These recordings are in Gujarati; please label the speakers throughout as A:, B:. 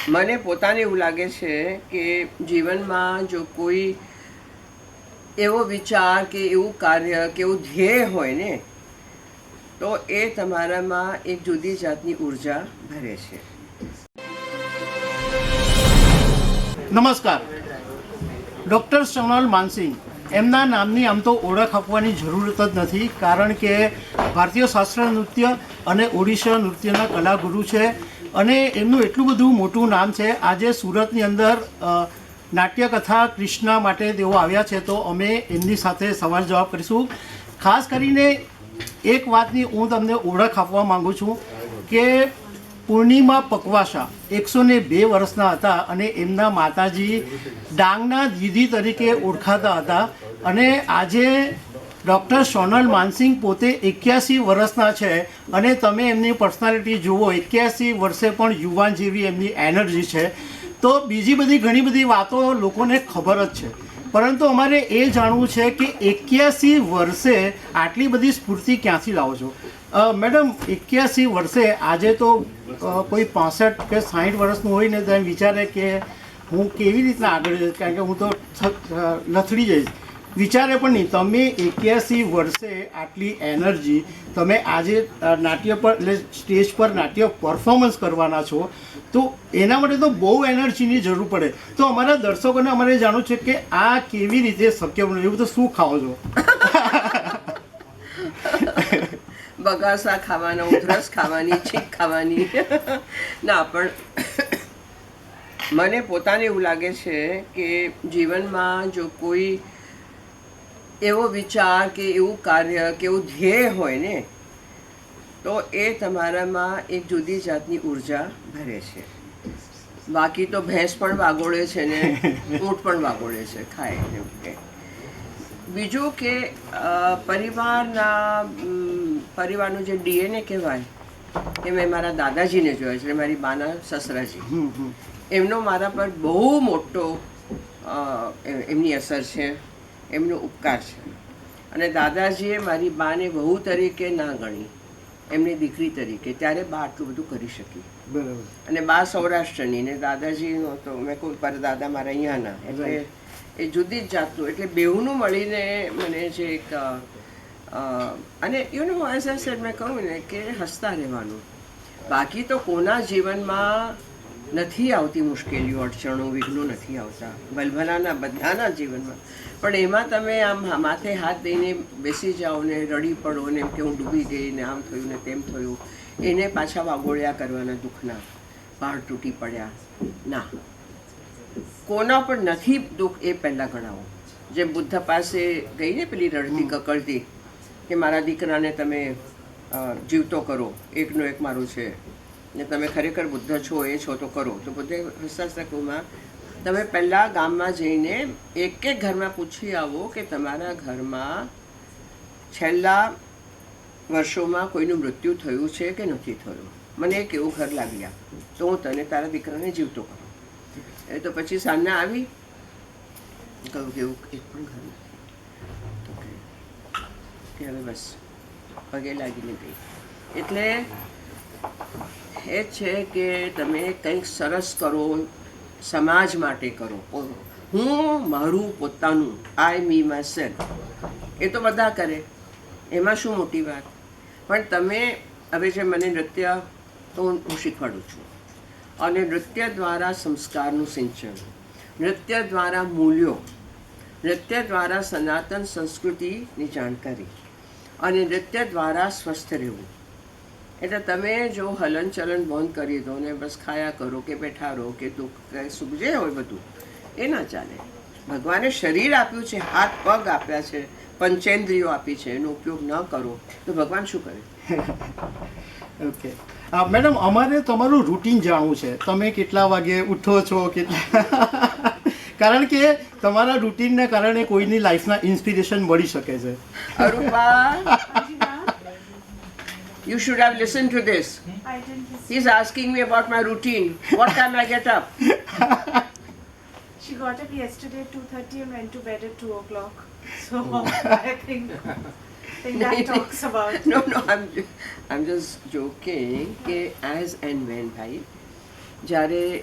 A: મને પોતાને એવું લાગે છે કે જીવનમાં જો કોઈ એવો વિચાર કે એવું કાર્ય કે એવું ધ્યેય હોય ને તો એ તમારામાં એક જુદી જાતની ઉર્જા ભરે છે.
B: નમસ્કાર. ડૉક્ટર સોનલ માનસિંગ એમના નામની આમ તો ઓળખ આપવાની જરૂરત જ નથી, કારણ કે ભારતીય શાસ્ત્રીય નૃત્ય અને ઓડિશા નૃત્યના કલાગુરુ છે અને એમનું એટલું બધું મોટું નામ છે. આજે સુરતની અંદર નાટ્યકથા કૃષ્ણા માટે તેઓ આવ્યા છે, તો અમે એમની સાથે સવાલ જવાબ કરીશું. ખાસ કરીને એક વાતની હું તમને ઓળખ આપવા માગું છું કે પૂર્ણિમા પકવાસા 102 વર્ષના હતા અને એમના માતાજી ડાંગના દીદી તરીકે ઓળખાતા હતા. અને આજે ડૉક્ટર સોનલ માનસિંગ પોતે 81 વર્ષના છે અને તમે એમની પર્સનાલિટી જુઓ, 81 વર્ષે પણ યુવાન જેવી એમની એનર્જી છે. તો બીજી બધી ઘણી બધી વાતો લોકોને ખબર જ છે, પરંતુ અમારે એ જાણવું છે કે 81 વર્ષે આટલી બધી સ્ફૂર્તિ ક્યાંથી લાવો છો? મેડમ, 81 વર્ષે આજે તો કોઈ 65 કે 60 વર્ષનું હોય ને તો એમ વિચારે કે હું કેવી રીતના આગળ જઈશ, કારણ કે હું તો લથડી જઈશ. વિચારે પણ નહીં. તમે 81 વર્ષે આટલી એનર્જી, તમે આજે નાટ્ય પર એટલે સ્ટેજ પર નાટ્ય પરફોર્મન્સ કરવાના છો, તો એના માટે તો બહુ એનર્જીની જરૂર પડે. તો અમારા દર્શકોને અમારે જાણવું છે કે આ કેવી રીતે શક્ય બને? એવું તો શું ખાઓ છો?
A: બગાસા ખાવાના, ઉધરસ ખાવાની, છીંક ખાવાની ના, પણ મને પોતાને એવું લાગે છે કે જીવનમાં જો કોઈ એવો વિચાર કે એવું કાર્ય કે એવું ધ્યેય હોય ને તો એ તમારામાં એક જુદી જાતની ઉર્જા ભરે છે. બાકી તો ભેંસ પણ વાગોળે છે ને ઊંટ પણ વાગોળે છે, ખાય એવું કે. બીજું કે પરિવારનું જે ડીએનએ કહેવાય એ મેં મારા દાદાજીને જોયા છે, મારી બાના સસરાજી. એમનો મારા પર બહુ મોટો એમની અસર છે, એમનો ઉપકાર છે. અને દાદાજીએ મારી બાને વહુ તરીકે ના ગણી, એમની દીકરી તરીકે. ત્યારે બા આટલું બધું કરી શકી.
B: બરાબર.
A: અને બા સૌરાષ્ટ્રની ને દાદાજીનો તો મેં કોઈ પર દાદા મારા અહીંયાના, એટલે એ જુદી જ જાતનું. એટલે બેઉનું મળીને મને જે એક અને you know as I said, મેં કહું ને કે હસતા રહેવાનું. બાકી તો કોના જીવનમાં નથી આવતી મુશ્કેલીઓ, અડચણો, વિઘ્નો નથી આવતા, ભલભલાના બધાના જીવનમાં. પણ એમાં તમે આમ માથે હાથ દઈને બેસી જાઓ ને રડી પડો ને કે હું ડૂબી ગઈ ને આમ થયું ને તેમ થયું, એને પાછા વાગોળ્યા કરવાના દુઃખના, પહાડ તૂટી પડ્યા ના. કોના પણ નથી દુઃખ એ પહેલાં ગણાવો. જે બુદ્ધ પાસે ગઈ ને પેલી રડતી કકળતી કે મારા દીકરાને તમે જીવતો કરો, એકનો એક મારું છે ને તમે ખરેખર બુદ્ધ છો, એ છો તો કરો. તો બુદ્ધે હસ્તાસ્તકમાં તમે પહેલાં ગામમાં જઈને એક એક ઘરમાં પૂછી આવો કે તમારા ઘરમાં છેલ્લા વર્ષોમાં કોઈનું મૃત્યુ થયું છે કે નથી થયું. મને એક એવું ઘર લાવી આપ તો હું તને તારા દીકરાને જીવતો કરું. એ તો પછી સાંજના આવી કહ્યું કે એવું એક પણ ઘર નથી. તો કે હવે બસ પગે લાગીને ગઈ. એટલે એ છે કે તમે કંઈક સરસ કરો, સમાજ માટે કરો. હું મારું પોતાનું, આઈ મી માય સેલ્ફ, એ તો બધા કરે, એમાં શું મોટી વાત. પણ તમે હવે જે મને નૃત્ય તો હું શીખવાડું છું, અને નૃત્ય દ્વારા સંસ્કારનું સિંચન, નૃત્ય દ્વારા મૂલ્યો, નૃત્ય દ્વારા સનાતન સંસ્કૃતિની જાણકારી, અને નૃત્ય દ્વારા સ્વસ્થ રહેવું. એટલે તમે જો હલનચલન બંધ કરી દો ને બસ ખાયા કરો કે બેઠા રહો કે દુઃખ કે સુખ જે હોય બધું, એ ના ચાલે. ભગવાને શરીર આપ્યું છે, હાથ પગ આપ્યા છે, પંચેન્દ્રિયો આપી છે, એનો ઉપયોગ ન કરો તો ભગવાન શું કરે?
B: ઓકે મેડમ, અમારે તમારું રૂટીન જાણવું છે. તમે કેટલા વાગે ઉઠો છો, કેટલા? કારણ કે તમારા રૂટીનને કારણે કોઈની લાઈફના ઇન્સ્પિરેશન મળી શકે છે.
A: Arupa, you should have listened to this.
C: I didn't listen.
A: He's asking me about my routine. What time I get up?
C: She got up yesterday at 2:30 and went to bed at 2 o'clock. So I think that talks about.
A: No, I'm just joking. કે as and when ભાઈ, જ્યારે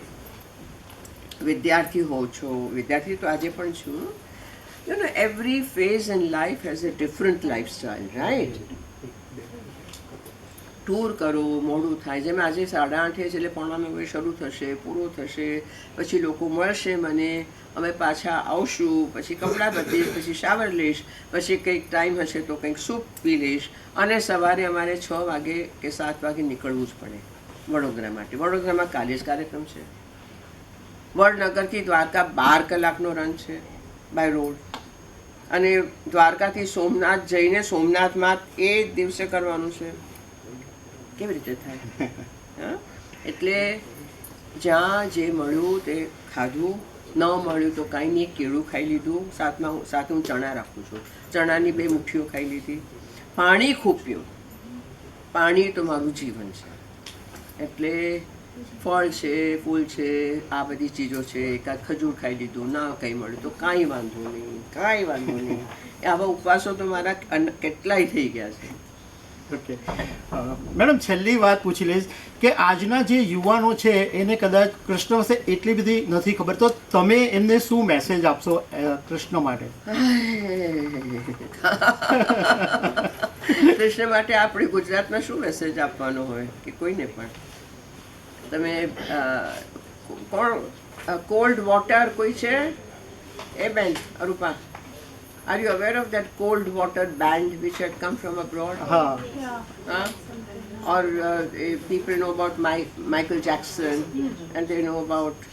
A: વિદ્યાર્થી હો છો, વિદ્યાર્થી તો આજે પણ છું, you know every phase in life has a different lifestyle, right? Tour કરો, મોડું થાય, જેમ આજે 8:30 છે એટલે 9:45 શરૂ થશે, પૂરું થશે, પછી લોકો મળશે મને, અમે પાછા આવશું, પછી કપડાં બદલીશ, પછી શાવર લઈશ, પછી કંઈક ટાઈમ હશે તો કંઈક સૂપ પી લઈશ, અને સવારે અમારે 6 વાગે કે 7 વાગે નીકળવું જ પડે વડોદરા માટે. વડોદરામાં કાલે જ કાર્યક્રમ છે. વડનગરથી દ્વારકા 12 કલાકનો રન છે બાય રોડ, અને દ્વારકાથી સોમનાથ જઈને સોમનાથમાં એ જ દિવસે કરવાનું છે. કેવી રીતે થાય? હા, એટલે જ્યાં જે મળ્યું તે ખાધું, ન મળ્યું તો કાંઈ નહીં, કેળું ખાઈ લીધું, સાથે હું ચણા રાખું છું, ચણાની 2 મુઠ્ઠીઓ ખાઈ લીધી, પાણી ખૂબ પીવું, પાણી તો મારું જીવન છે. એટલે ફળ છે, ફૂલ છે, આ બધી ચીજો છે, એકાદ ખજૂર ખાઈ લીધું, ના કંઈ મળ્યું તો કાંઈ વાંધો નહીં, કાંઈ વાંધો નહીં. આવા ઉપવાસો તો મારા કેટલાય થઈ ગયા છે.
B: ઓકે મેડમ, છેલ્લી વાત પૂછી લઈશ કે આજના જે યુવાનો છે એને કદાચ કૃષ્ણ વિશે એટલી બધી નથી ખબર, તો તમે એમને શું મેસેજ આપશો કૃષ્ણ માટે?
A: કૃષ્ણ માટે આપણે ગુજરાતમાં શું મેસેજ આપવાનો હોય કે કોઈને પણ? તમે કોણ કોલ્ડ વોટર કોઈ છે? એ બેન અરૂપા, are you aware of that cold water band which had come from abroad?
B: હા.
A: Or people know about Michael Jackson, and they know about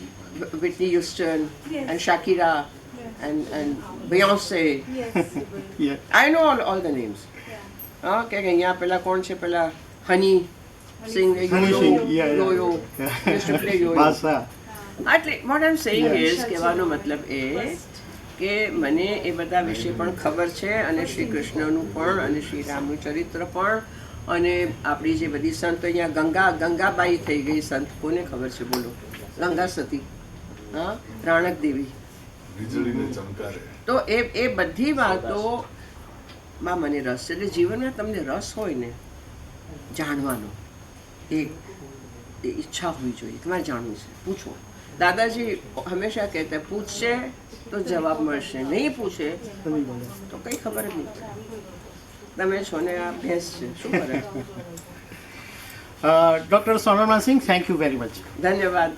A: Whitney Houston,
C: Yes.
A: and Shakira, and Beyonce.
B: Yeah.
A: I know all the names. કે અહીંયા પેલા કોણ છે, પેલા હની સિંગ,
B: Honey Singh, yeah, yeah.
A: yo used to play yo.
B: બાદશાહ.
A: એટલે what I'm saying
B: Yeah.
A: is, કહેવાનો મતલબ એ કે મને એ બધા વિશે પણ ખબર છે, અને શ્રી કૃષ્ણનું પણ, અને શ્રી રામનું ચરિત્ર પણ, અને આપણી જે બધી સંત અહીંયા ગંગાબાઈ થઈ ગઈ સંત, કોને ખબર છે બોલો? ગંગા સતી, હા, રાણક દેવી. તો એ બધી વાતોમાં મને રસ છે. એટલે જીવનમાં તમને રસ હોય ને જાણવાનો, એ ઈચ્છા હોવી જોઈએ, તમારે જાણવું છે, પૂછો. દાદાજી હંમેશા કહેતા પૂછશે તો જવાબ મળશે, નહીં પૂછે તો કંઈ ખબર જ નહીં પડે. તમે છો ને આ ભેંસ છે, શું કરે?
B: Doctor Sonal Mansingh, thank you very much.
A: ધન્યવાદ.